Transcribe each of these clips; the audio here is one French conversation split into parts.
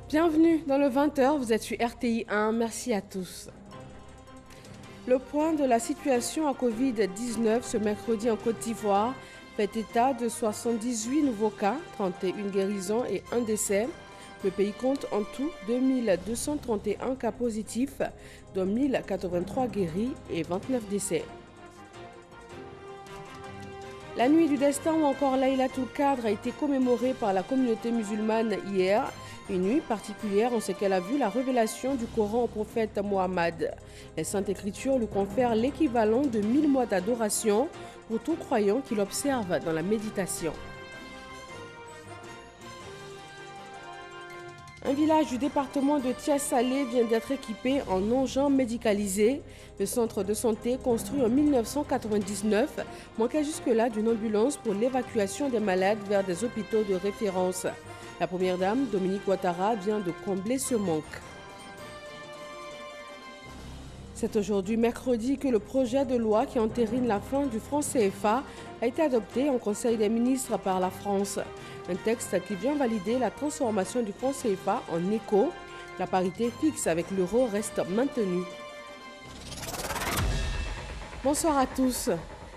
Bienvenue dans le 20h, vous êtes sur RTI 1, merci à tous. Le point de la situation à Covid-19 ce mercredi en Côte d'Ivoire fait état de 78 nouveaux cas, 31 guérisons et 1 décès. Le pays compte en tout 2231 cas positifs, dont 1083 guéris et 29 décès. La nuit du destin ou encore Laylatul Qadr a été commémorée par la communauté musulmane hier. Une nuit particulière en ce qu'elle a vu la révélation du Coran au prophète Mohammed. Les Saintes Écritures lui confèrent l'équivalent de 1000 mois d'adoration pour tout croyant qui l'observe dans la méditation. Un village du département de Thiès-Salé vient d'être équipé en engins médicalisés. Le centre de santé, construit en 1999, manquait jusque-là d'une ambulance pour l'évacuation des malades vers des hôpitaux de référence. La première dame, Dominique Ouattara, vient de combler ce manque. C'est aujourd'hui mercredi que le projet de loi qui entérine la fin du franc CFA a été adopté en Conseil des ministres par la France. Un texte qui vient valider la transformation du franc CFA en éco. La parité fixe avec l'euro reste maintenue. Bonsoir à tous.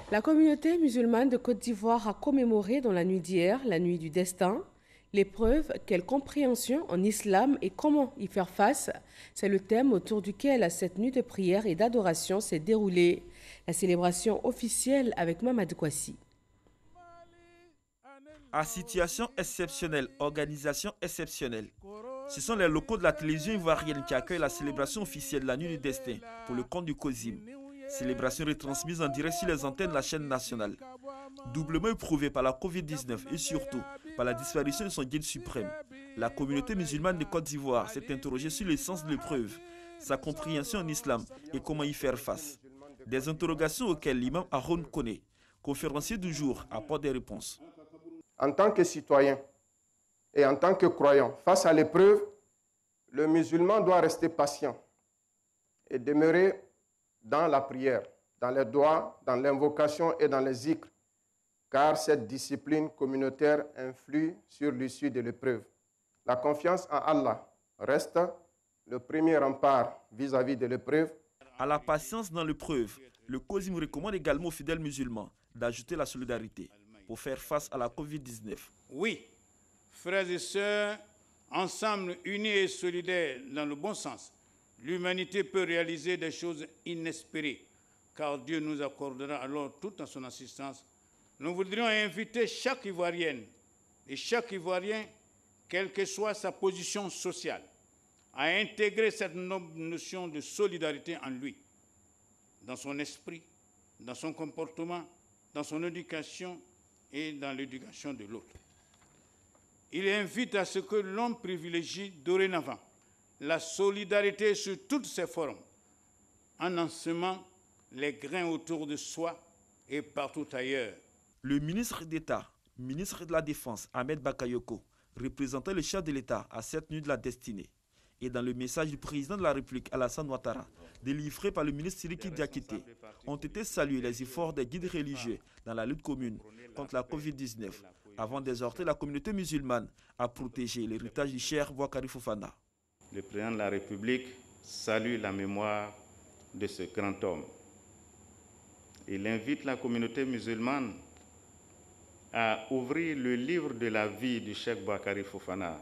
La communauté musulmane de Côte d'Ivoire a commémoré dans la nuit d'hier, la nuit du destin. L'épreuve, quelle compréhension en islam et comment y faire face, c'est le thème autour duquel cette nuit de prière et d'adoration s'est déroulée. La célébration officielle avec Mamadou Kwasi. À situation exceptionnelle, organisation exceptionnelle. Ce sont les locaux de la télévision ivoirienne qui accueillent la célébration officielle de la nuit du destin pour le compte du COSIM. Célébration retransmise en direct sur les antennes de la chaîne nationale. Doublement éprouvée par la Covid-19 et surtout par la disparition de son guide suprême, la communauté musulmane de Côte d'Ivoire s'est interrogée sur l'essence de l'épreuve, sa compréhension en islam et comment y faire face. Des interrogations auxquelles l'imam Haroun Koné, conférencier du jour, apporte des réponses. En tant que citoyen et en tant que croyant, face à l'épreuve, le musulman doit rester patient et demeurer dans la prière, dans les doigts, dans l'invocation et dans les zikrs, car cette discipline communautaire influe sur l'issue de l'épreuve. La confiance en Allah reste le premier rempart vis-à-vis de l'épreuve. À la patience dans l'épreuve, le COSIM recommande également aux fidèles musulmans d'ajouter la solidarité pour faire face à la Covid-19. Oui, frères et sœurs, ensemble, unis et solidaires dans le bon sens, l'humanité peut réaliser des choses inespérées, car Dieu nous accordera alors toute son assistance. Nous voudrions inviter chaque Ivoirienne et chaque Ivoirien, quelle que soit sa position sociale, à intégrer cette noble notion de solidarité en lui, dans son esprit, dans son comportement, dans son éducation et dans l'éducation de l'autre. Il invite à ce que l'homme privilégie dorénavant la solidarité sous toutes ses formes, en ensemant les grains autour de soi et partout ailleurs. Le ministre d'État, ministre de la Défense, Ahmed Bakayoko, représentait le chef de l'État à cette nuit de la destinée. Et dans le message du président de la République, Alassane Ouattara, délivré par le ministre Sidiki Diakité, ont été salués les efforts des guides religieux dans la lutte commune contre la Covid-19, avant d'exhorter la communauté musulmane à protéger l'héritage du Cheikh Boakari Fofana. Le président de la République salue la mémoire de ce grand homme. Il invite la communauté musulmane à ouvrir le livre de la vie du Cheikh Boakari Fofana,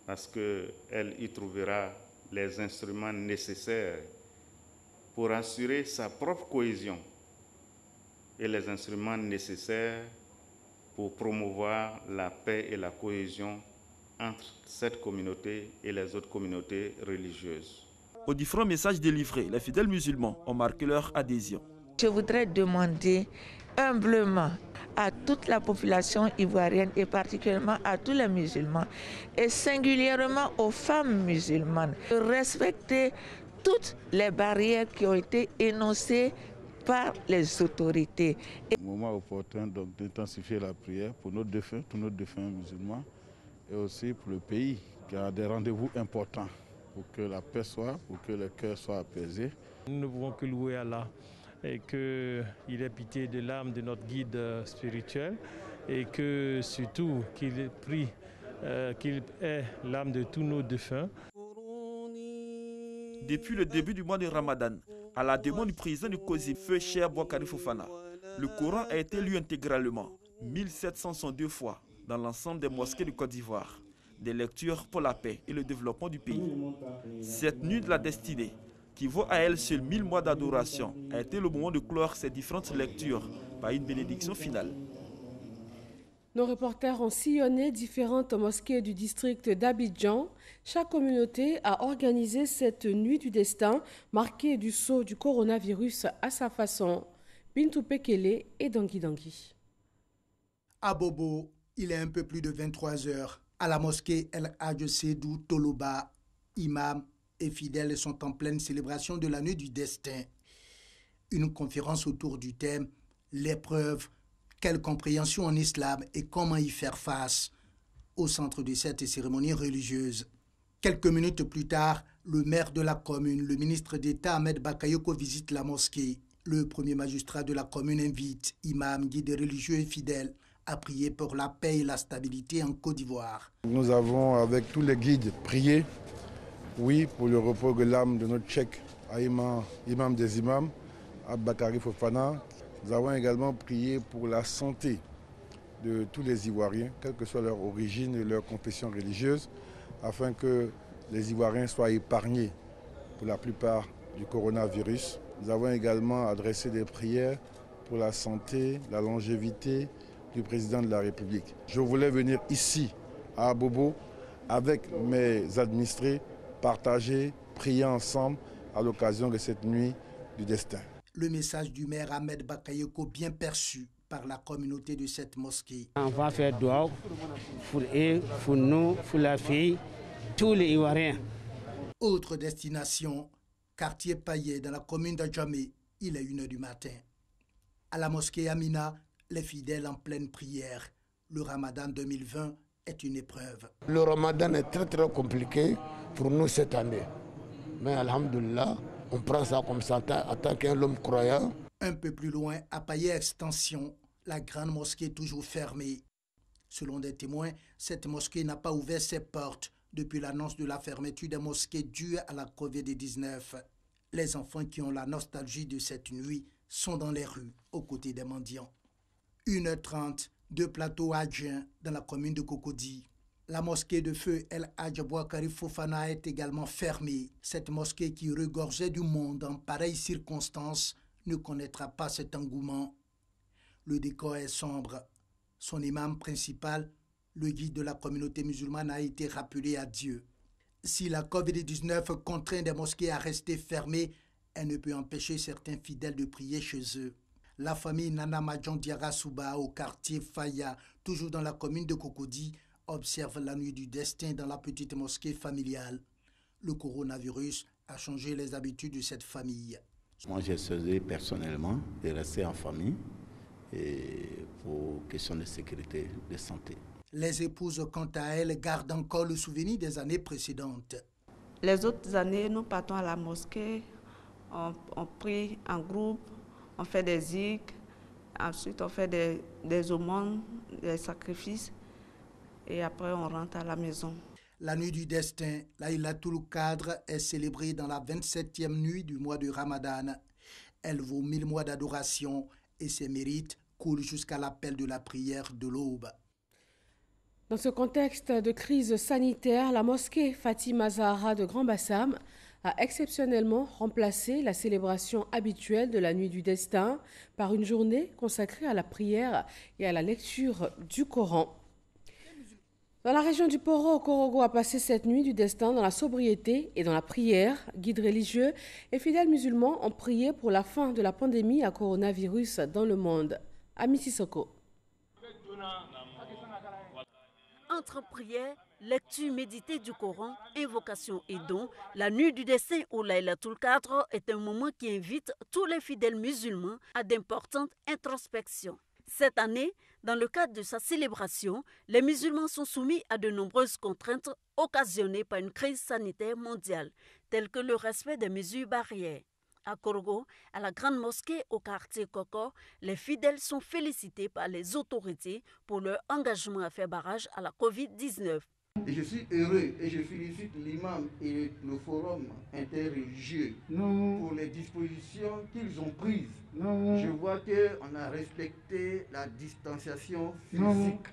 parce qu'elle y trouvera les instruments nécessaires pour assurer sa propre cohésion et les instruments nécessaires pour promouvoir la paix et la cohésion entre cette communauté et les autres communautés religieuses. Aux différents messages délivrés, les fidèles musulmans ont marqué leur adhésion. Je voudrais demander humblement à toute la population ivoirienne et particulièrement à tous les musulmans et singulièrement aux femmes musulmanes de respecter toutes les barrières qui ont été énoncées par les autorités. Moment opportun donc d'intensifier la prière pour nos défunts, tous nos défunts musulmans et aussi pour le pays qui a des rendez-vous importants pour que la paix soit, pour que le cœur soit apaisé. Nous ne pouvons que louer Allah et qu'il ait pitié de l'âme de notre guide spirituel et que surtout qu'il ait pris qu'il est l'âme de tous nos défunts. Depuis le début du mois de Ramadan, à la demande du président du COSIM, Feu Cheikh Boakari Fofana, le Coran a été lu intégralement, 1762 fois, dans l'ensemble des mosquées de Côte d'Ivoire. Des lectures pour la paix et le développement du pays. Cette nuit de la destinée, qui vaut à elle seule 1000 mois d'adoration, a été le moment de clore ces différentes lectures par une bénédiction finale. Nos reporters ont sillonné différentes mosquées du district d'Abidjan. Chaque communauté a organisé cette nuit du destin marquée du sceau du coronavirus à sa façon. Bintou Pekele et Dangui Dangui. À Bobo, il est un peu plus de 23 heures. À la mosquée El Hadj Seydou Toloba, imams et fidèles sont en pleine célébration de la nuit du destin. Une conférence autour du thème « L'épreuve, quelle compréhension en islam et comment y faire face ?» au centre de cette cérémonie religieuse. Quelques minutes plus tard, le maire de la commune, le ministre d'État Ahmed Bakayoko visite la mosquée. Le premier magistrat de la commune invite imams, guides religieux et fidèles à prier pour la paix et la stabilité en Côte d'Ivoire. Nous avons, avec tous les guides, prié, oui, pour le repos de l'âme de notre cheikh, imam des imams, Aboubakary Fofana. Nous avons également prié pour la santé de tous les Ivoiriens, quelle que soit leur origine et leur confession religieuse, afin que les Ivoiriens soient épargnés pour la plupart du coronavirus. Nous avons également adressé des prières pour la santé, la longévité du président de la République. Je voulais venir ici, à Abobo, avec mes administrés, partager, prier ensemble à l'occasion de cette nuit du destin. Le message du maire Ahmed Bakayoko bien perçu par la communauté de cette mosquée. On va faire doigt pour eux, pour nous, pour la fille, tous les Ivoiriens. Autre destination, quartier Paillet dans la commune d'Adjamé, il est 1h du matin. À la mosquée Amina, les fidèles en pleine prière. Le Ramadan 2020 est une épreuve. Le Ramadan est très compliqué pour nous cette année. Mais alhamdoulilah, on prend ça comme ça en tant qu'un homme croyant. Un peu plus loin, à Paillet Extension, la grande mosquée est toujours fermée. Selon des témoins, cette mosquée n'a pas ouvert ses portes depuis l'annonce de la fermeture des mosquées due à la Covid-19. Les enfants qui ont la nostalgie de cette nuit sont dans les rues, aux côtés des mendiants. 1h30, 2 plateaux adjoints dans la commune de Cocody. La mosquée de feu El Hadj Boakari Fofana est également fermée. Cette mosquée qui regorgeait du monde en pareilles circonstances ne connaîtra pas cet engouement. Le décor est sombre. Son imam principal, le guide de la communauté musulmane, a été rappelé à Dieu. Si la Covid-19 contraint des mosquées à rester fermées, elle ne peut empêcher certains fidèles de prier chez eux. La famille Nana Madjon Diara Souba au quartier Faya, toujours dans la commune de Cocody, observe la nuit du destin dans la petite mosquée familiale. Le coronavirus a changé les habitudes de cette famille. Moi, j'ai choisi personnellement de rester en famille et pour question de sécurité, de santé. Les épouses, quant à elles, gardent encore le souvenir des années précédentes. Les autres années, nous partons à la mosquée, on prie en groupe, on fait des zikrs, ensuite on fait des aumônes, des sacrifices, et après on rentre à la maison. La nuit du destin, Laylatul Qadr, est célébrée dans la 27e nuit du mois de Ramadan. Elle vaut 1000 mois d'adoration et ses mérites coulent jusqu'à l'appel de la prière de l'aube. Dans ce contexte de crise sanitaire, la mosquée Fatima Zahra de Grand Bassam a exceptionnellement remplacé la célébration habituelle de la nuit du destin par une journée consacrée à la prière et à la lecture du Coran. Dans la région du Poro, Okorogo a passé cette nuit du destin dans la sobriété et dans la prière. Guides religieux et fidèles musulmans ont prié pour la fin de la pandémie à coronavirus dans le monde. Ami Sissoko. Entre prière, lecture méditée du Coran, invocation et don, la nuit du destin au Laylatul Qadr est un moment qui invite tous les fidèles musulmans à d'importantes introspections. Cette année, dans le cadre de sa célébration, les musulmans sont soumis à de nombreuses contraintes occasionnées par une crise sanitaire mondiale, telles que le respect des mesures barrières. À Korgo, à la grande mosquée au quartier Koko, les fidèles sont félicités par les autorités pour leur engagement à faire barrage à la Covid-19. Et je suis heureux et je félicite l'imam et le forum interreligieux pour les dispositions qu'ils ont prises. Je vois qu'on a respecté la distanciation physique.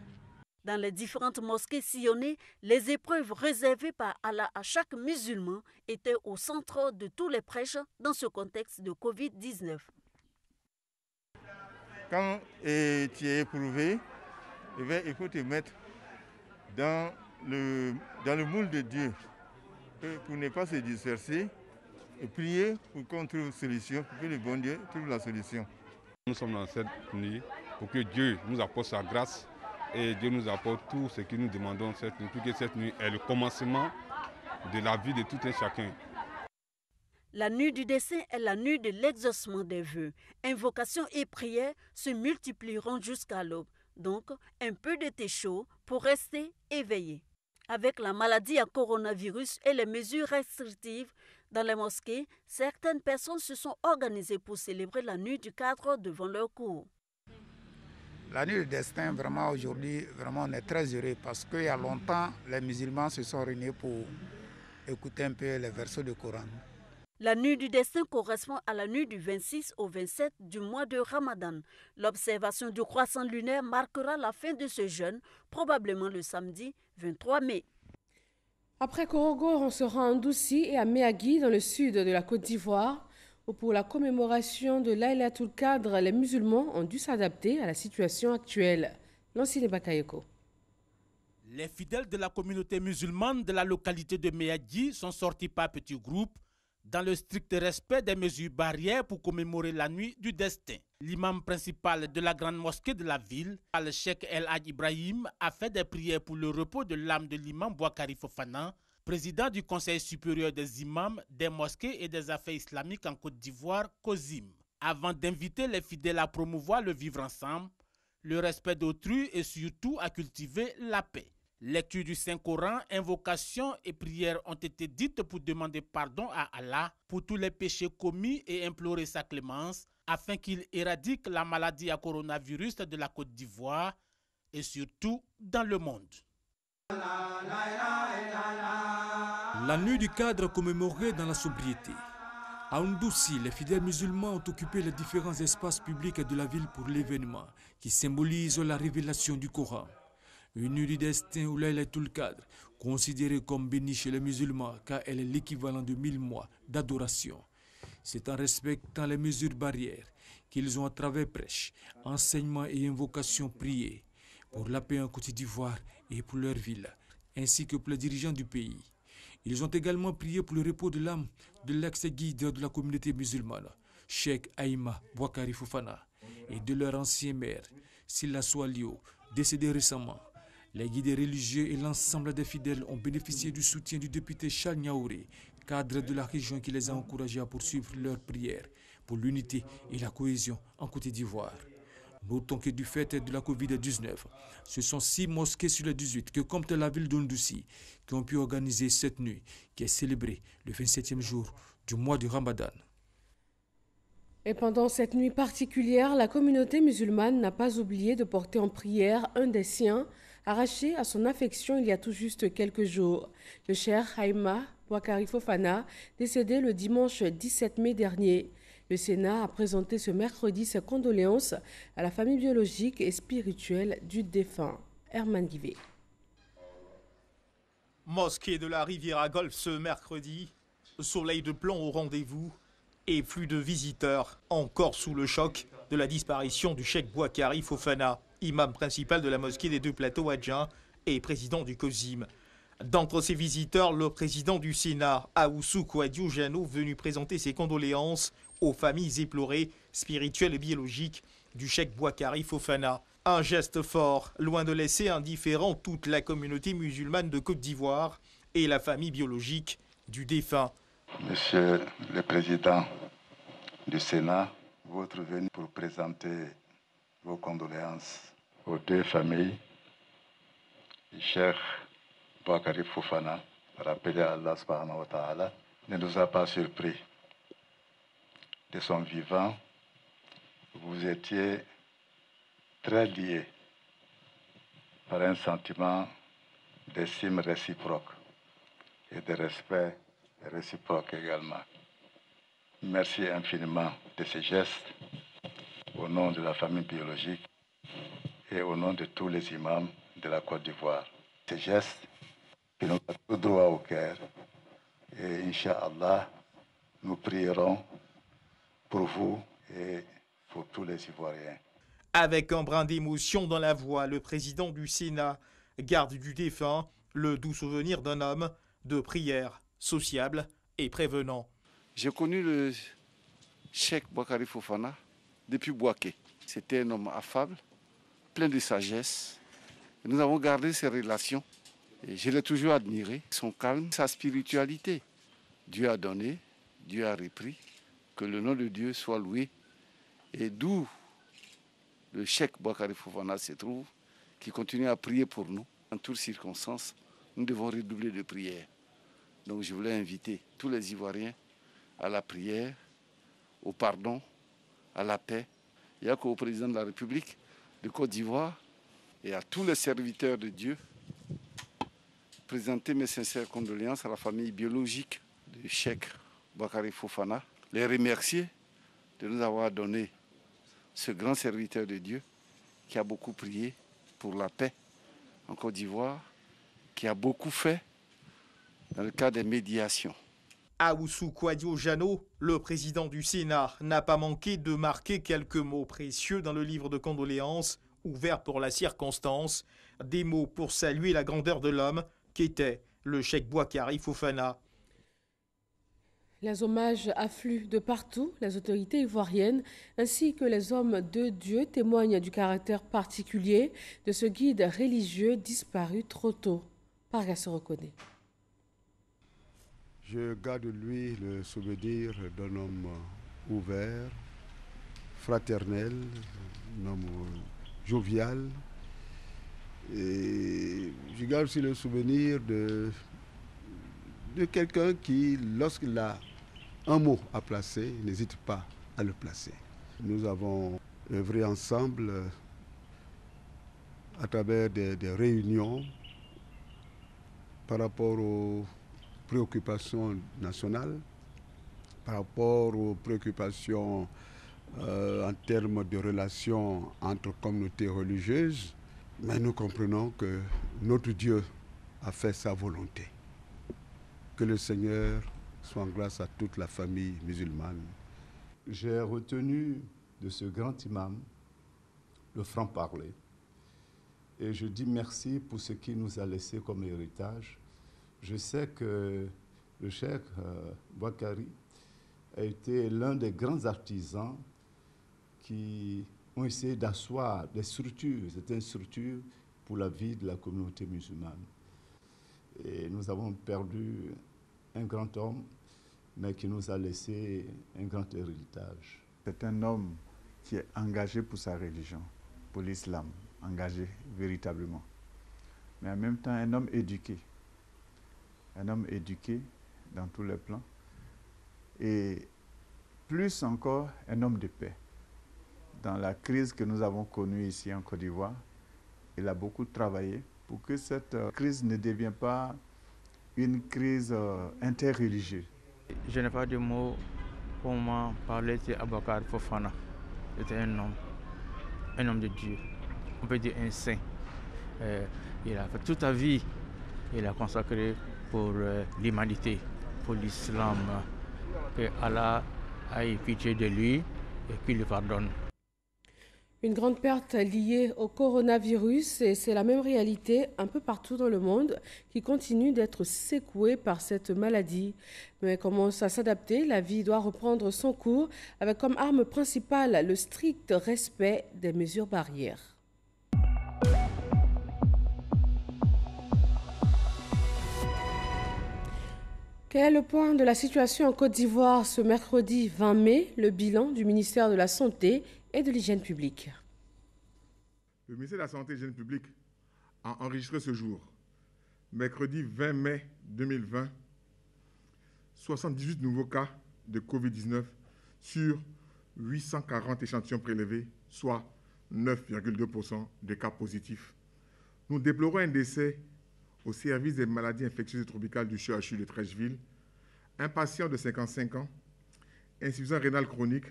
Dans les différentes mosquées sillonnées, les épreuves réservées par Allah à chaque musulman étaient au centre de tous les prêches dans ce contexte de Covid-19. Quand tu es éprouvé, il faut te mettre dans le moule de Dieu pour ne pas se disperser et prier pour qu'on trouve une solution, pour que le bon Dieu trouve la solution. Nous sommes dans cette nuit pour que Dieu nous apporte sa grâce et Dieu nous apporte tout ce que nous demandons cette nuit, pour que cette nuit est le commencement de la vie de tout un chacun. La nuit du dessein est la nuit de l'exaucement des vœux. Invocations et prières se multiplieront jusqu'à l'aube. Donc, un peu de thé chaud pour rester éveillé. Avec la maladie à coronavirus et les mesures restrictives dans les mosquées, certaines personnes se sont organisées pour célébrer la nuit du Cadre devant leur cour. La nuit du destin, vraiment aujourd'hui, vraiment on est très heureux parce qu'il y a longtemps, les musulmans se sont réunis pour écouter un peu les versets du Coran. La nuit du destin correspond à la nuit du 26 au 27 du mois de Ramadan. L'observation du croissant lunaire marquera la fin de ce jeûne, probablement le samedi 23 mai. Après Korogor, on se rend à Ndoussi et à Méagui, dans le sud de la Côte d'Ivoire, où pour la commémoration de Laylatul Qadr, les musulmans ont dû s'adapter à la situation actuelle. Lancine Bakayoko. Les fidèles de la communauté musulmane de la localité de Méagui sont sortis par petits groupes dans le strict respect des mesures barrières pour commémorer la nuit du destin. L'imam principal de la grande mosquée de la ville, Al-Sheikh El Hadj Ibrahim, a fait des prières pour le repos de l'âme de l'imam Bouakari Fofana, président du Conseil supérieur des imams, des mosquées et des affaires islamiques en Côte d'Ivoire, COSIM, avant d'inviter les fidèles à promouvoir le vivre ensemble, le respect d'autrui et surtout à cultiver la paix. Lecture du Saint-Coran, invocations et prières ont été dites pour demander pardon à Allah pour tous les péchés commis et implorer sa clémence afin qu'il éradique la maladie à coronavirus de la Côte d'Ivoire et surtout dans le monde. La nuit du Cadre commémorée dans la sobriété. À Ndoussi, les fidèles musulmans ont occupé les différents espaces publics de la ville pour l'événement qui symbolise la révélation du Coran. Une nuit du destin ou Laylatul Qadr, considérée comme bénie chez les musulmans car elle est l'équivalent de 1000 mois d'adoration. C'est en respectant les mesures barrières qu'ils ont à travers prêches, enseignements et invocations priées pour la paix en Côte d'Ivoire et pour leur ville, ainsi que pour les dirigeants du pays. Ils ont également prié pour le repos de l'âme de l'ex-guide de la communauté musulmane, Cheikh Aïma Bouakari Fofana, et de leur ancien maire, Silla Swalio, décédé récemment. Les guides religieux et l'ensemble des fidèles ont bénéficié du soutien du député Charles Niaouré, cadre de la région qui les a encouragés à poursuivre leurs prières pour l'unité et la cohésion en Côte d'Ivoire. Notons que du fait de la Covid-19, ce sont 6 mosquées sur les 18 que compte la ville d'Ndoussi qui ont pu organiser cette nuit qui est célébrée le 27e jour du mois de Ramadan. Et pendant cette nuit particulière, la communauté musulmane n'a pas oublié de porter en prière un des siens arraché à son affection il y a tout juste quelques jours, le Cheikh Aïma Bouakari Fofana, décédé le dimanche 17 mai dernier. Le Sénat a présenté ce mercredi ses condoléances à la famille biologique et spirituelle du défunt. Herman Guivet. Mosquée de la Riviera Golfe ce mercredi, soleil de plomb au rendez-vous et flux de visiteurs encore sous le choc de la disparition du cheikh Bouakari Fofana, imam principal de la mosquée des Deux Plateaux à Djen et président du COSIM. D'entre ces visiteurs, le président du Sénat, Aoussou Kouadiou Jano, venu présenter ses condoléances aux familles éplorées, spirituelles et biologiques du cheikh Bouakari Fofana. Un geste fort, loin de laisser indifférent toute la communauté musulmane de Côte d'Ivoire et la famille biologique du défunt. Monsieur le Président du Sénat, votre venue pour présenter vos condoléances aux deux familles, Cheikh Bouakari Fofana, rappelé à Allah subhanahu wa ta'ala, ne nous a pas surpris. De son vivant, vous étiez très liés par un sentiment d'estime réciproque et de respect réciproque également. Merci infiniment de ces gestes au nom de la famille biologique et au nom de tous les imams de la Côte d'Ivoire. Ces gestes qui nous vont tout droit au cœur et Inch'Allah, nous prierons pour vous et pour tous les Ivoiriens. Avec un brin d'émotion dans la voix, le président du Sénat garde du défunt le doux souvenir d'un homme de prière, sociable et prévenant. J'ai connu le Cheikh Boakari Fofana depuis Bouaké. C'était un homme affable, plein de sagesse. Et nous avons gardé ces relations et je l'ai toujours admiré. Son calme, sa spiritualité. Dieu a donné, Dieu a repris. Que le nom de Dieu soit loué. Et d'où le Cheikh Boakari Fofana se trouve, qui continue à prier pour nous. En toutes circonstances, nous devons redoubler de prière. Donc je voulais inviter tous les Ivoiriens à la prière, au pardon, à la paix. Il n'y a qu'au président de la République de Côte d'Ivoire et à tous les serviteurs de Dieu présenter mes sincères condoléances à la famille biologique du Cheikh Boakari Fofana, les remercier de nous avoir donné ce grand serviteur de Dieu qui a beaucoup prié pour la paix en Côte d'Ivoire, qui a beaucoup fait dans le cadre des médiations. Aoussou Kouadio-Jano, le président du Sénat, n'a pas manqué de marquer quelques mots précieux dans le livre de condoléances, ouvert pour la circonstance, des mots pour saluer la grandeur de l'homme qu'était le Cheikh Boakari Fofana. Les hommages affluent de partout. Les autorités ivoiriennes ainsi que les hommes de Dieu témoignent du caractère particulier de ce guide religieux disparu trop tôt. Parga se reconnaît. Je garde de lui le souvenir d'un homme ouvert, fraternel, un homme jovial. Et je garde aussi le souvenir de quelqu'un qui, lorsqu'il a un mot à placer, n'hésite pas à le placer. Nous avons œuvré ensemble à travers des réunions par rapport aux préoccupations nationales, par rapport aux préoccupations en termes de relations entre communautés religieuses. Mais nous comprenons que notre Dieu a fait sa volonté. Que le Seigneur soit en grâce à toute la famille musulmane. J'ai retenu de ce grand imam le franc-parler. Et je dis merci pour ce qu'il nous a laissé comme héritage. Je sais que le Cheikh Boakari a été l'un des grands artisans qui ont essayé d'asseoir des structures, certaines structures pour la vie de la communauté musulmane. Et nous avons perdu un grand homme, mais qui nous a laissé un grand héritage. C'est un homme qui est engagé pour sa religion, pour l'islam, engagé véritablement. Mais en même temps, un homme éduqué dans tous les plans. Et plus encore, un homme de paix. Dans la crise que nous avons connue ici en Côte d'Ivoire, il a beaucoup travaillé pour que cette crise ne devienne pas une crise interreligieuse. Je n'ai pas de mots pour moi parler de Boakari Fofana. C'était un homme de Dieu, on peut dire un saint. Il a fait toute sa vie, il a consacré pour l'humanité, pour l'islam. Que Allah ait pitié de lui et qu'il lui pardonne. Une grande perte liée au coronavirus et c'est la même réalité un peu partout dans le monde qui continue d'être secouée par cette maladie. Mais commence à s'adapter, la vie doit reprendre son cours avec comme arme principale le strict respect des mesures barrières. Quel est le point de la situation en Côte d'Ivoire ce mercredi 20 mai, le bilan du ministère de la Santé et de l'Hygiène publique? Le ministère de la Santé et de l'Hygiène publique a enregistré ce jour, mercredi 20 mai 2020, 78 nouveaux cas de Covid-19 sur 840 échantillons prélevés, soit 9,2% de cas positifs. Nous déplorons un décès au service des maladies infectieuses et tropicales du CHU de Treichville, un patient de 55 ans, insuffisance rénale chronique,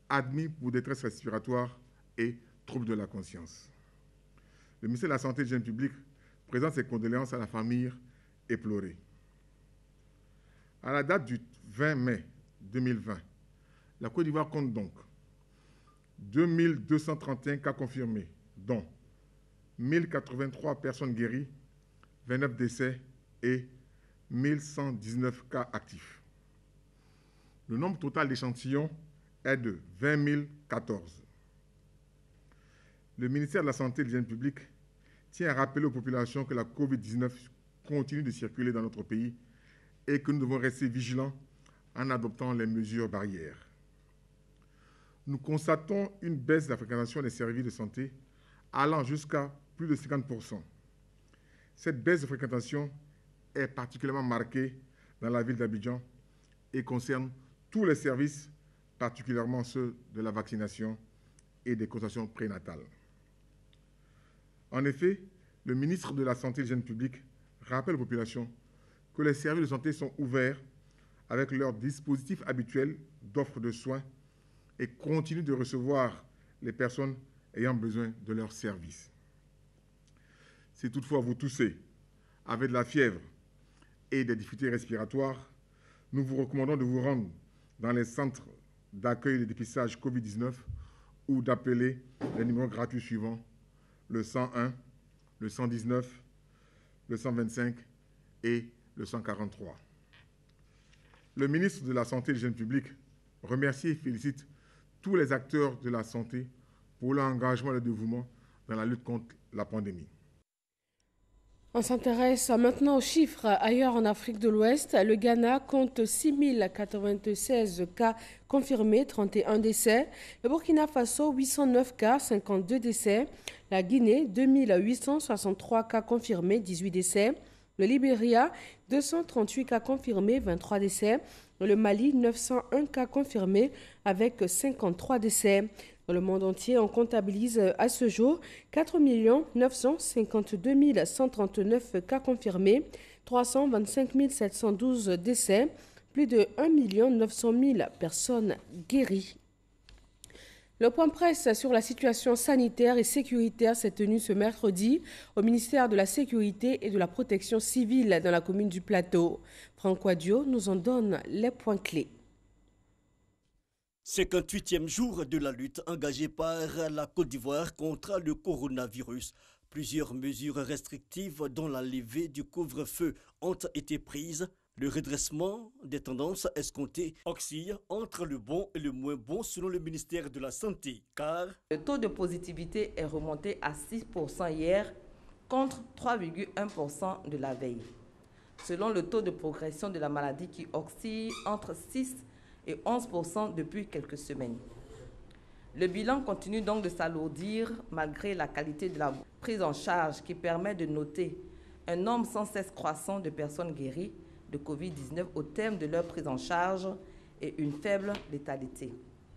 admis pour détresse respiratoire et troubles de la conscience. Le ministère de la Santé et de l'Hygiène publique présente ses condoléances à la famille éplorée. À la date du 20 mai 2020, la Côte d'Ivoire compte donc 2231 cas confirmés, dont 1083 personnes guéries, 29 décès et 1119 cas actifs. Le nombre total d'échantillons est de 20 014. Le ministère de la Santé et de l'Hygiène publique tient à rappeler aux populations que la COVID-19 continue de circuler dans notre pays et que nous devons rester vigilants en adoptant les mesures barrières. Nous constatons une baisse de la fréquentation des services de santé allant jusqu'à plus de 50%. Cette baisse de fréquentation est particulièrement marquée dans la ville d'Abidjan et concerne tous les services, particulièrement ceux de la vaccination et des consultations prénatales. En effet, le ministre de la Santé et de l'Hygiène publique rappelle aux populations que les services de santé sont ouverts avec leur dispositif habituel d'offre de soins et continuent de recevoir les personnes ayant besoin de leurs services. Si toutefois vous toussez, avez de la fièvre et des difficultés respiratoires, nous vous recommandons de vous rendre dans les centres d'accueil et de dépistage COVID-19 ou d'appeler les numéros gratuits suivants, le 101, le 119, le 125 et le 143. Le ministre de la Santé et de l'Hygiène publique remercie et félicite tous les acteurs de la santé pour leur engagement et leur dévouement dans la lutte contre la pandémie. On s'intéresse maintenant aux chiffres. Ailleurs en Afrique de l'Ouest, le Ghana compte 6 096 cas confirmés, 31 décès. Le Burkina Faso, 809 cas, 52 décès. La Guinée, 2863 cas confirmés, 18 décès. Le Libéria, 238 cas confirmés, 23 décès. Le Mali, 901 cas confirmés avec 53 décès. Dans le monde entier, on comptabilise à ce jour 4 952 139 cas confirmés, 325 712 décès, plus de 1 900 000 personnes guéries. Le point presse sur la situation sanitaire et sécuritaire s'est tenu ce mercredi au ministère de la Sécurité et de la Protection civile dans la commune du Plateau. Franck Wadio nous en donne les points clés. 58e jour de la lutte engagée par la Côte d'Ivoire contre le coronavirus. Plusieurs mesures restrictives dont la levée du couvre-feu ont été prises. Le redressement des tendances escomptées oscille entre le bon et le moins bon selon le ministère de la Santé, car le taux de positivité est remonté à 6% hier contre 3,1% de la veille. Selon le taux de progression de la maladie qui oscille entre 6 et 11% depuis quelques semaines. Le bilan continue donc de s'alourdir malgré la qualité de la prise en charge qui permet de noter un nombre sans cesse croissant de personnes guéries de Covid-19 au terme de leur prise en charge et une faible létalité.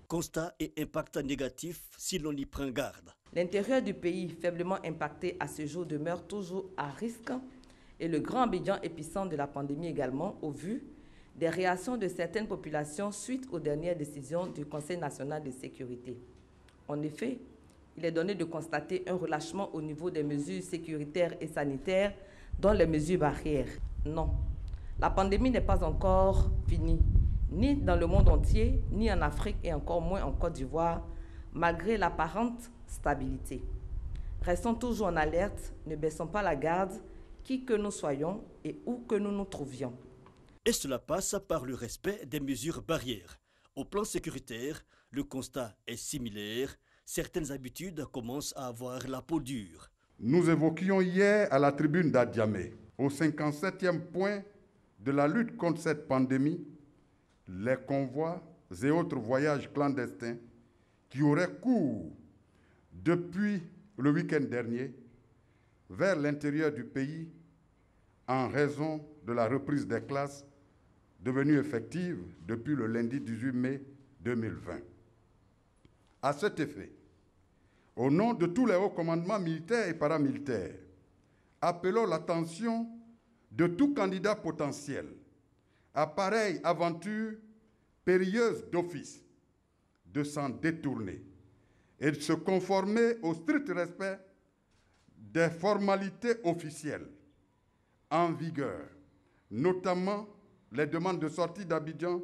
Constat et impact négatif si l'on y prend garde. L'intérieur du pays, faiblement impacté à ce jour, demeure toujours à risque et le Grand Abidjan épicentre de la pandémie également, au vu des réactions de certaines populations suite aux dernières décisions du Conseil national de sécurité. En effet, il est donné de constater un relâchement au niveau des mesures sécuritaires et sanitaires, dont les mesures barrières. Non, la pandémie n'est pas encore finie, ni dans le monde entier, ni en Afrique et encore moins en Côte d'Ivoire, malgré l'apparente stabilité. Restons toujours en alerte, ne baissons pas la garde, qui que nous soyons et où que nous nous trouvions. Et cela passe par le respect des mesures barrières. Au plan sécuritaire, le constat est similaire. Certaines habitudes commencent à avoir la peau dure. Nous évoquions hier à la tribune d'Adiamé, au 57e point de la lutte contre cette pandémie, les convois et autres voyages clandestins qui auraient cours depuis le week-end dernier vers l'intérieur du pays en raison de la reprise des classes devenue effective depuis le lundi 18 mai 2020. À cet effet, au nom de tous les hauts commandements militaires et paramilitaires, appelons l'attention de tout candidat potentiel à pareille aventure périlleuse d'office de s'en détourner et de se conformer au strict respect des formalités officielles en vigueur, notamment les demandes de sortie d'Abidjan,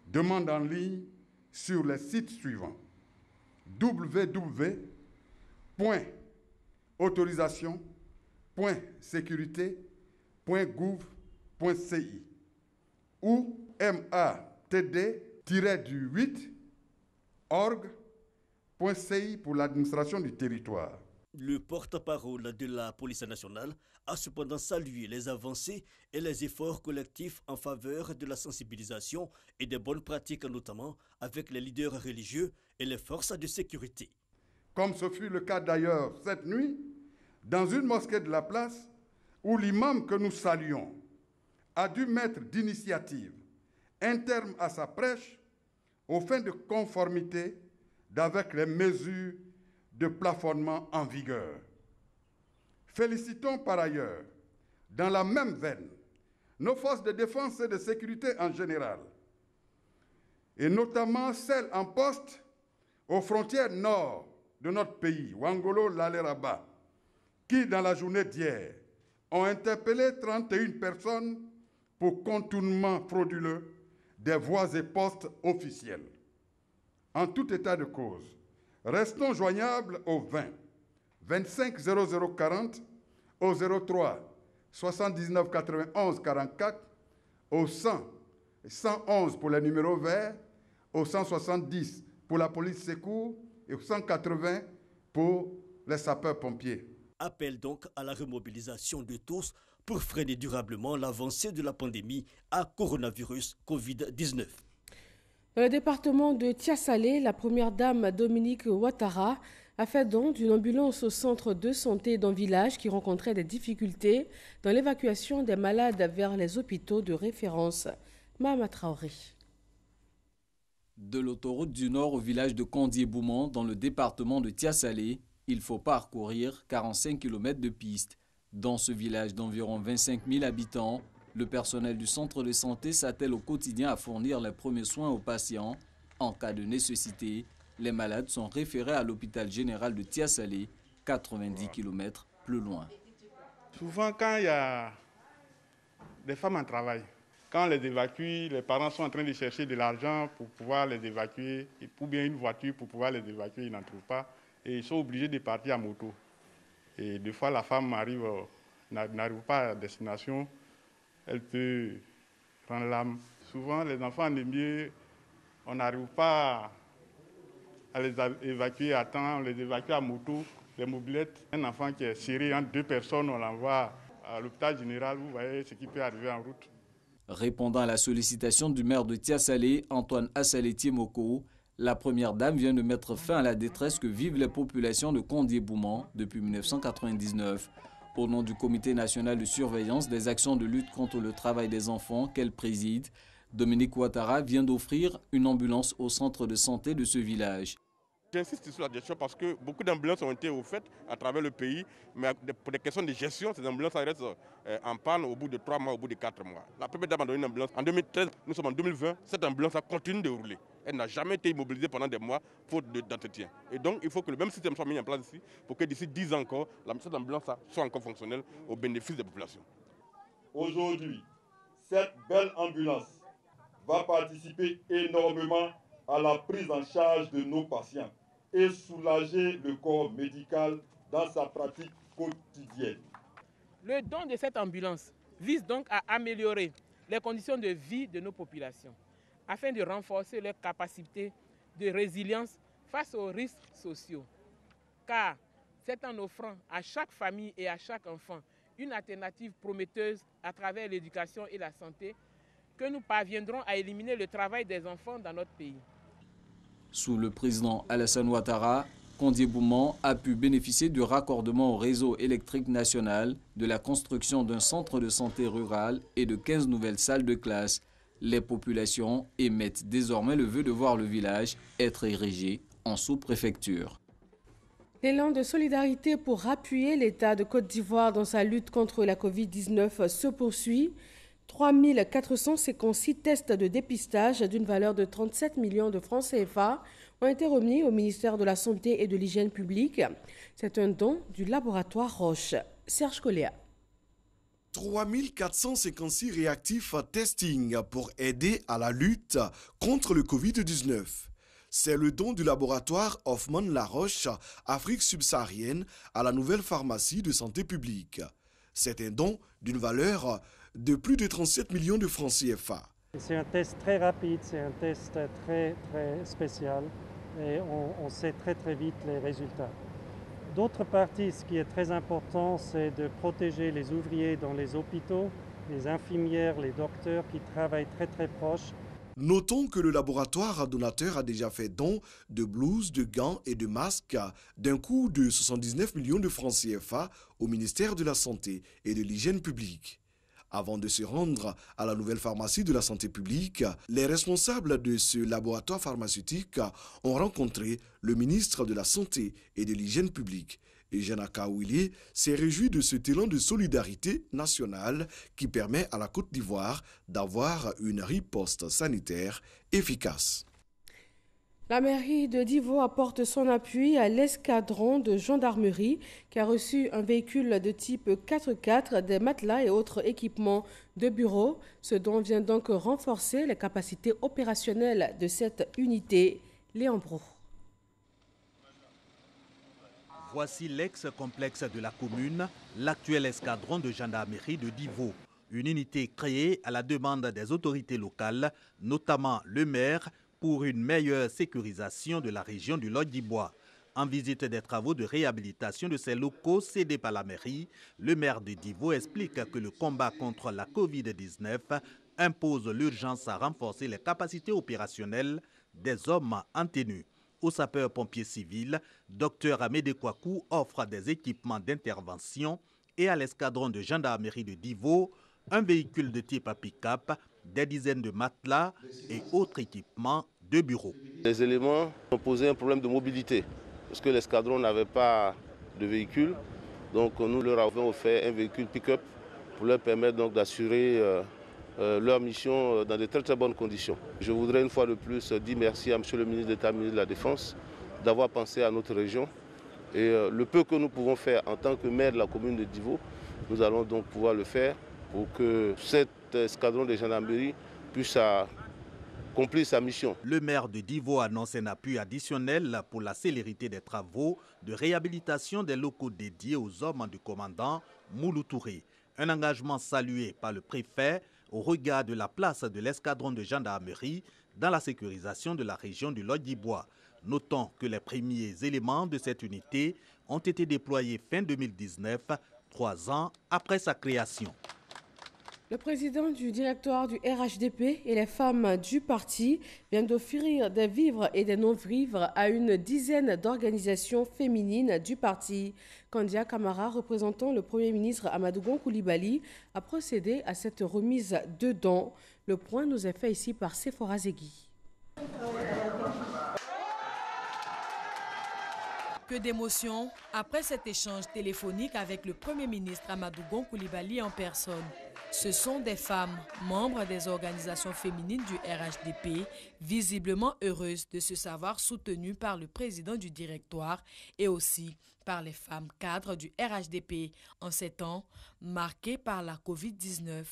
demandes en ligne sur les sites suivants: www.autorisation.sécurité.gouv.ci ou matd-8org.ci pour l'administration du territoire. Le porte-parole de la police nationale a cependant salué les avancées et les efforts collectifs en faveur de la sensibilisation et des bonnes pratiques, notamment avec les leaders religieux et les forces de sécurité. Comme ce fut le cas d'ailleurs cette nuit, dans une mosquée de la place, où l'imam que nous saluons a dû mettre d'initiative un terme à sa prêche aux fins de conformité avec les mesures de plafonnement en vigueur. Félicitons par ailleurs, dans la même veine, nos forces de défense et de sécurité en général, et notamment celles en poste aux frontières nord de notre pays, Wangolo, Lalé-Rabat, qui, dans la journée d'hier, ont interpellé 31 personnes pour contournement frauduleux des voies et postes officiels. En tout état de cause, restons joignables au 20 25 0040, au 03 79 91 44, au 100 111 pour les numéros verts, au 170 pour la police secours et au 180 pour les sapeurs-pompiers. Appel donc à la remobilisation de tous pour freiner durablement l'avancée de la pandémie à coronavirus Covid-19. Dans le département de Tiasalé, la première dame Dominique Ouattara a fait don d'une ambulance au centre de santé d'un village qui rencontrait des difficultés dans l'évacuation des malades vers les hôpitaux de référence. Mahama Traoré. De l'autoroute du Nord au village de Kondié-Boumont, dans le département de Tiasalé, il faut parcourir 45 km de piste. Dans ce village d'environ 25 000 habitants, le personnel du centre de santé s'attelle au quotidien à fournir les premiers soins aux patients. En cas de nécessité, les malades sont référés à l'hôpital général de Tiasalé, 90 km plus loin. Souvent, quand il y a des femmes en travail, quand on les évacue, les parents sont en train de chercher de l'argent pour pouvoir les évacuer, ou bien une voiture pour pouvoir les évacuer, ils n'en trouvent pas, et ils sont obligés de partir à moto. Et des fois, la femme n'arrive pas à destination, elle peut prendre l'âme. Souvent, les enfants en émieux, on n'arrive pas à les évacuer à temps, on les évacue à moto, les mobilettes. Un enfant qui est serré entre deux personnes, on l'envoie à l'hôpital général, vous voyez ce qui peut arriver en route. Répondant à la sollicitation du maire de Tiasalé, Antoine Assalé-Tiemoko, la première dame vient de mettre fin à la détresse que vivent les populations de Kondié-Boumont depuis 1999. Au nom du Comité national de surveillance des actions de lutte contre le travail des enfants qu'elle préside, Dominique Ouattara vient d'offrir une ambulance au centre de santé de ce village. J'insiste sur la gestion parce que beaucoup d'ambulances ont été offertes à travers le pays, mais pour des questions de gestion, ces ambulances restent en panne au bout de 3 mois, au bout de 4 mois. La première dame a donné une ambulance en 2013, nous sommes en 2020, cette ambulance a continué de rouler. Elle n'a jamais été immobilisée pendant des mois, faute d'entretien. Et donc, il faut que le même système soit mis en place ici pour que d'ici 10 ans encore, cette ambulance soit encore fonctionnelle au bénéfice des populations. Aujourd'hui, cette belle ambulance va participer énormément à la prise en charge de nos patients et soulager le corps médical dans sa pratique quotidienne. Le don de cette ambulance vise donc à améliorer les conditions de vie de nos populations afin de renforcer leur capacité de résilience face aux risques sociaux. Car c'est en offrant à chaque famille et à chaque enfant une alternative prometteuse à travers l'éducation et la santé que nous parviendrons à éliminer le travail des enfants dans notre pays. Sous le président Alassane Ouattara, Kondié-Boumont a pu bénéficier du raccordement au réseau électrique national, de la construction d'un centre de santé rural et de 15 nouvelles salles de classe. Les populations émettent désormais le vœu de voir le village être érigé en sous-préfecture. L'élan de solidarité pour appuyer l'État de Côte d'Ivoire dans sa lutte contre la Covid-19 se poursuit. 3456 tests de dépistage d'une valeur de 37 millions de francs CFA ont été remis au ministère de la Santé et de l'Hygiène publique. C'est un don du laboratoire Roche. Serge Coléa. 3456 réactifs testing pour aider à la lutte contre le Covid-19. C'est le don du laboratoire Hoffmann-La-Roche, Afrique subsaharienne, à la nouvelle pharmacie de santé publique. C'est un don d'une valeur de plus de 37 millions de francs CFA. C'est un test très rapide, c'est un test très spécial et on sait très vite les résultats. D'autre part, ce qui est très important, c'est de protéger les ouvriers dans les hôpitaux, les infirmières, les docteurs qui travaillent très proches. Notons que le laboratoire donateur a déjà fait don de blouses, de gants et de masques d'un coût de 79 millions de francs CFA au ministère de la Santé et de l'Hygiène publique. Avant de se rendre à la nouvelle pharmacie de la santé publique, les responsables de ce laboratoire pharmaceutique ont rencontré le ministre de la Santé et de l'Hygiène publique. Et Janaka Ouili s'est réjoui de ce élan de solidarité nationale qui permet à la Côte d'Ivoire d'avoir une riposte sanitaire efficace. La mairie de Divo apporte son appui à l'escadron de gendarmerie qui a reçu un véhicule de type 4x4, des matelas et autres équipements de bureau. Ce don vient donc renforcer les capacités opérationnelles de cette unité. Léon Bro. Voici l'ex-complexe de la commune, l'actuel escadron de gendarmerie de Divo. Une unité créée à la demande des autorités locales, notamment le maire, pour une meilleure sécurisation de la région du Lot-d'Ivoire. En visite des travaux de réhabilitation de ces locaux cédés par la mairie, le maire de Divo explique que le combat contre la Covid-19 impose l'urgence à renforcer les capacités opérationnelles des hommes en tenue. Aux sapeurs-pompiers civils, Dr Amédée Kouakou offre des équipements d'intervention et à l'escadron de gendarmerie de Divo, un véhicule de type pick-up, des dizaines de matelas et autres équipements de bureau. Les éléments ont posé un problème de mobilité parce que l'escadron n'avait pas de véhicule. Donc nous leur avons offert un véhicule pick-up pour leur permettre donc d'assurer leur mission dans de très bonnes conditions. Je voudrais une fois de plus dire merci à M. le ministre d'État, ministre de la Défense, d'avoir pensé à notre région. Et le peu que nous pouvons faire en tant que maire de la commune de Divo, nous allons donc pouvoir le faire pour que cet escadron de gendarmerie puisse accomplir sa mission. Le maire de Divo annonce un appui additionnel pour la célérité des travaux de réhabilitation des locaux dédiés aux hommes du commandant Moulou Touré. Un engagement salué par le préfet au regard de la place de l'escadron de gendarmerie dans la sécurisation de la région du Lot-d'Ivoire. Notons que les premiers éléments de cette unité ont été déployés fin 2019, 3 ans après sa création. Le président du directoire du RHDP et les femmes du parti viennent d'offrir des vivres et des non-vivres à une dizaine d'organisations féminines du parti. Kandia Kamara, représentant le Premier ministre Amadou Gon Coulibaly, a procédé à cette remise de dons. Le point nous est fait ici par Sephora Zegui. Que d'émotions après cet échange téléphonique avec le Premier ministre Amadou Gon Coulibaly en personne. Ce sont des femmes, membres des organisations féminines du RHDP, visiblement heureuses de se savoir soutenues par le président du directoire et aussi par les femmes cadres du RHDP en ces temps marqués par la Covid-19.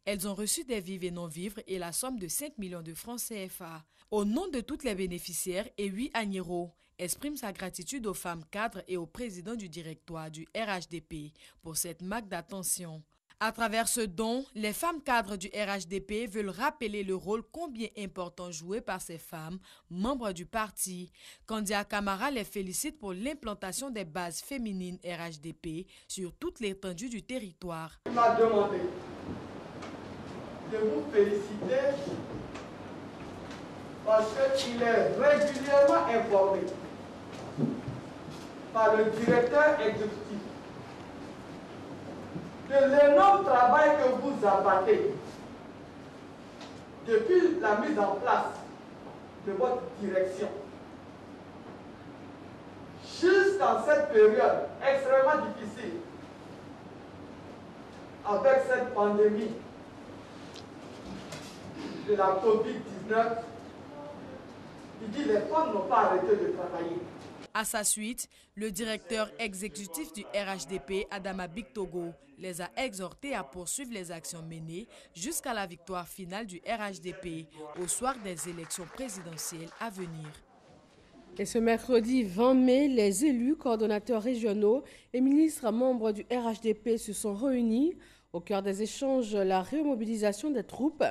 Elles ont reçu des vivres et non-vivres et la somme de 5 millions de francs CFA. Au nom de toutes les bénéficiaires, Ewi Agnero exprime sa gratitude aux femmes cadres et au président du directoire du RHDP pour cette marque d'attention. À travers ce don, les femmes cadres du RHDP veulent rappeler le rôle combien important joué par ces femmes, membres du parti. Kandia Kamara les félicite pour l'implantation des bases féminines RHDP sur toute l'étendue du territoire. Il m'a demandé de vous féliciter parce qu'il est régulièrement informé par le directeur exécutif de l'énorme travail que vous abattez depuis la mise en place de votre direction jusqu'à dans cette période extrêmement difficile, avec cette pandémie de la COVID-19, il dit les femmes n'ont pas arrêté de travailler. À sa suite, le directeur exécutif du RHDP, Adama Bictogo, les a exhortés à poursuivre les actions menées jusqu'à la victoire finale du RHDP au soir des élections présidentielles à venir. Et ce mercredi 20 mai, les élus, coordonnateurs régionaux et ministres membres du RHDP se sont réunis. Au cœur des échanges, la remobilisation des troupes,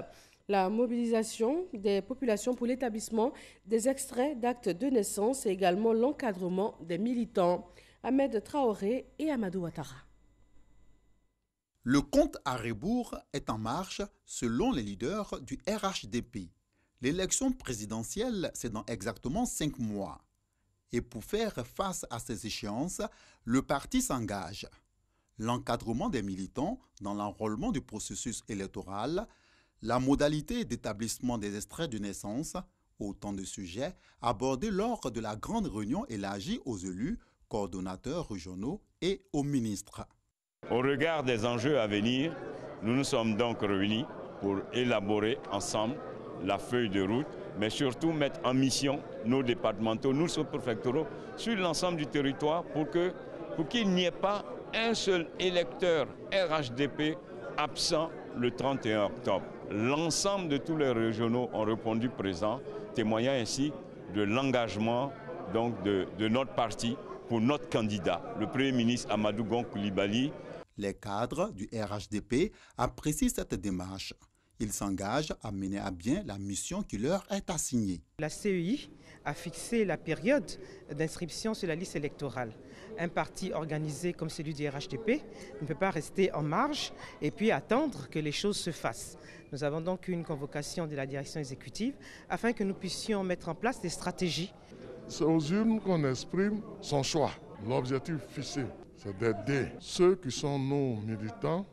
la mobilisation des populations pour l'établissement des extraits d'actes de naissance et également l'encadrement des militants. Ahmed Traoré et Amadou Ouattara. Le compte à rebours est en marche selon les leaders du RHDP. L'élection présidentielle, c'est dans exactement 5 mois. Et pour faire face à ces échéances, le parti s'engage. L'encadrement des militants dans l'enrôlement du processus électoral, la modalité d'établissement des extraits de naissance, autant de sujets abordés lors de la grande réunion élargie aux élus, coordonnateurs régionaux et aux ministres. Au regard des enjeux à venir, nous nous sommes donc réunis pour élaborer ensemble la feuille de route, mais surtout mettre en mission nos départementaux, nos sous-préfectoraux sur l'ensemble du territoire pour qu'il n'y ait pas un seul électeur RHDP absent le 31 octobre. L'ensemble de tous les régionaux ont répondu présent, témoignant ainsi de l'engagement de notre parti pour notre candidat, le Premier ministre Amadou Gon Coulibaly. Les cadres du RHDP apprécient cette démarche. Ils s'engagent à mener à bien la mission qui leur est assignée. La CEI a fixé la période d'inscription sur la liste électorale. Un parti organisé comme celui du RHDP ne peut pas rester en marge et puis attendre que les choses se fassent. Nous avons donc une convocation de la direction exécutive afin que nous puissions mettre en place des stratégies. C'est aux urnes qu'on exprime son choix. L'objectif fixé, c'est d'aider ceux qui sont nos militants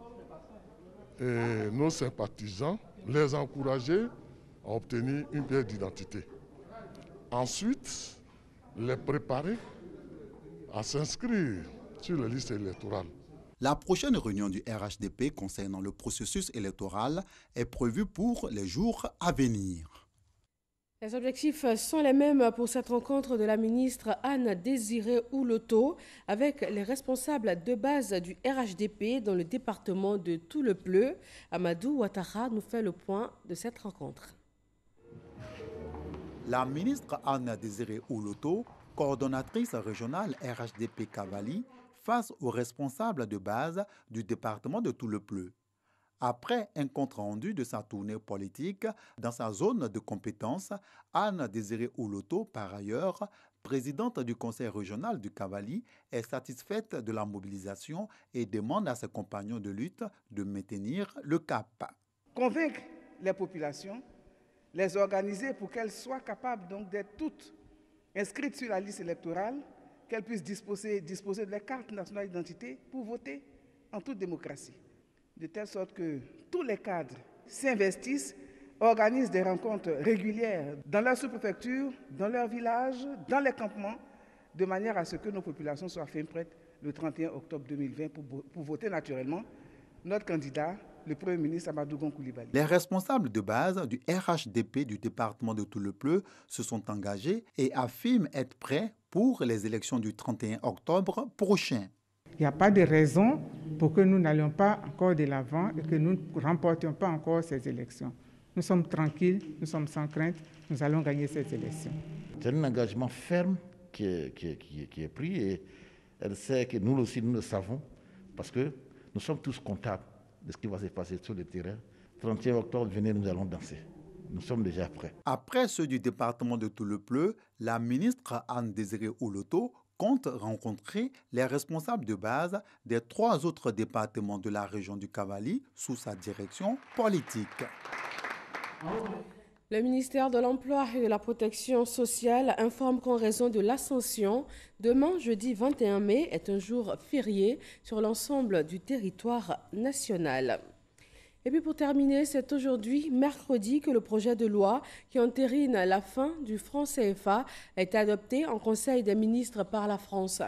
et nos sympathisants, les encourager à obtenir une pièce d'identité. Ensuite, les préparer à s'inscrire sur la liste électorale. La prochaine réunion du RHDP concernant le processus électoral est prévue pour les jours à venir. Les objectifs sont les mêmes pour cette rencontre de la ministre Anne-Désirée Ouloto avec les responsables de base du RHDP dans le département de Tout-le-Pleu. Amadou Ouattara nous fait le point de cette rencontre. La ministre Anne-Désirée Ouloto, coordonnatrice régionale RHDP Cavali, face aux responsables de base du département de Tout-le-Pleu. Après un compte-rendu de sa tournée politique dans sa zone de compétence, Anne-Désirée Ouloto, par ailleurs, présidente du conseil régional du Cavali, est satisfaite de la mobilisation et demande à ses compagnons de lutte de maintenir le cap. Convaincre les populations, les organiser pour qu'elles soient capables donc d'être toutes inscrites sur la liste électorale, qu'elles puissent disposer de leur carte nationale d'identité pour voter en toute démocratie. De telle sorte que tous les cadres s'investissent, organisent des rencontres régulières dans leur sous-préfecture, dans leur village, dans les campements, de manière à ce que nos populations soient fin prêtes le 31 octobre 2020 pour voter naturellement notre candidat, le Premier ministre Amadou Gon Coulibaly. Les responsables de base du RHDP du département de Tout-le-Pleu se sont engagés et affirment être prêts pour les élections du 31 octobre prochain. Il n'y a pas de raison pour que nous n'allions pas encore de l'avant et que nous ne remportions pas encore ces élections. Nous sommes tranquilles, nous sommes sans crainte, nous allons gagner ces élections. C'est un engagement ferme qui est pris et elle sait que nous aussi nous le savons parce que nous sommes tous comptables de ce qui va se passer sur le terrain. 31 octobre, venez, nous allons danser. Nous sommes déjà prêts. Après ceux du département de Tout-le-Pleu, la ministre Anne-Désirée Ouloto compte rencontrer les responsables de base des 3 autres départements de la région du Cavali sous sa direction politique. Le ministère de l'Emploi et de la Protection sociale informe qu'en raison de l'Ascension, demain, jeudi 21 mai, est un jour férié sur l'ensemble du territoire national. Et puis pour terminer, c'est aujourd'hui, mercredi, que le projet de loi qui entérine la fin du franc CFA a été adopté en Conseil des ministres par la France.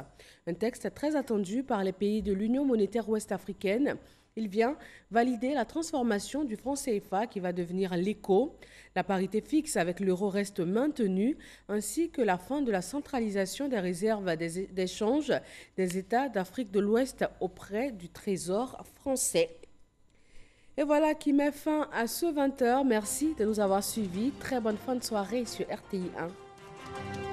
Un texte très attendu par les pays de l'Union monétaire ouest-africaine. Il vient valider la transformation du franc CFA qui va devenir l'éco. La parité fixe avec l'euro reste maintenue, ainsi que la fin de la centralisation des réserves d'échange des États d'Afrique de l'Ouest auprès du Trésor français. Et voilà qui met fin à ce 20h. Merci de nous avoir suivis. Très bonne fin de soirée sur RTI 1.